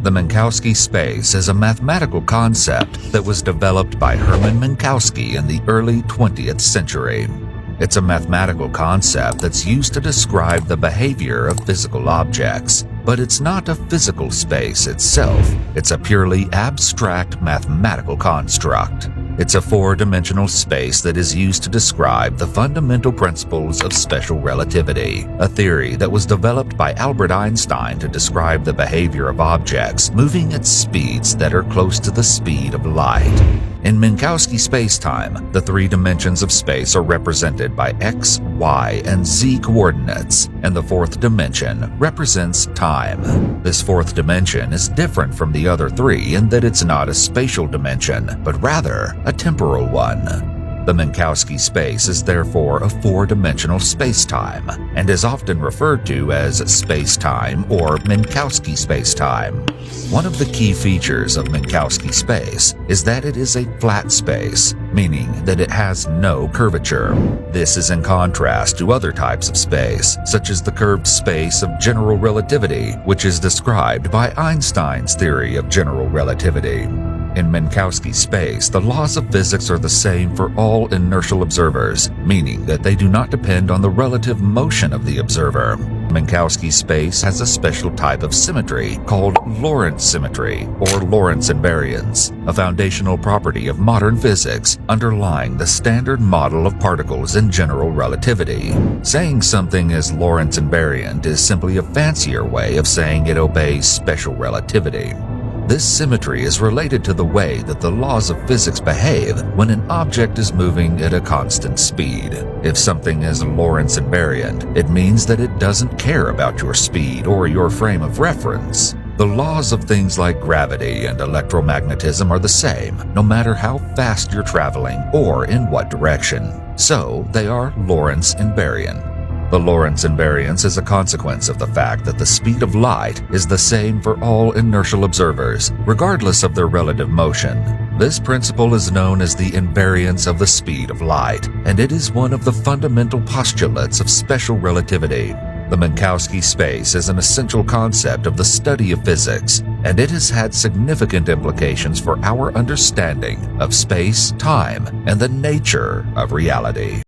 The Minkowski space is a mathematical concept that was developed by Hermann Minkowski in the early 20th century. It's a mathematical concept that's used to describe the behavior of physical objects, but it's not a physical space itself. It's a purely abstract mathematical construct. It's a four-dimensional space that is used to describe the fundamental principles of special relativity, a theory that was developed by Albert Einstein to describe the behavior of objects moving at speeds that are close to the speed of light. In Minkowski spacetime, the three dimensions of space are represented by x, y, and z coordinates, and the fourth dimension represents time. This fourth dimension is different from the other three in that it's not a spatial dimension, but rather a temporal one. The Minkowski space is therefore a four-dimensional spacetime, and is often referred to as spacetime or Minkowski spacetime. One of the key features of Minkowski space is that it is a flat space, meaning that it has no curvature. This is in contrast to other types of space, such as the curved space of general relativity, which is described by Einstein's theory of general relativity. In Minkowski space, the laws of physics are the same for all inertial observers, meaning that they do not depend on the relative motion of the observer. Minkowski space has a special type of symmetry called Lorentz symmetry, or Lorentz invariance, a foundational property of modern physics underlying the standard model of particles in general relativity. Saying something is Lorentz invariant is simply a fancier way of saying it obeys special relativity. This symmetry is related to the way that the laws of physics behave when an object is moving at a constant speed. If something is Lorentz invariant, it means that it doesn't care about your speed or your frame of reference. The laws of things like gravity and electromagnetism are the same, no matter how fast you're traveling or in what direction. So they are Lorentz invariant. The Lorentz invariance is a consequence of the fact that the speed of light is the same for all inertial observers, regardless of their relative motion. This principle is known as the invariance of the speed of light, and it is one of the fundamental postulates of special relativity. The Minkowski space is an essential concept of the study of physics, and it has had significant implications for our understanding of space, time, and the nature of reality.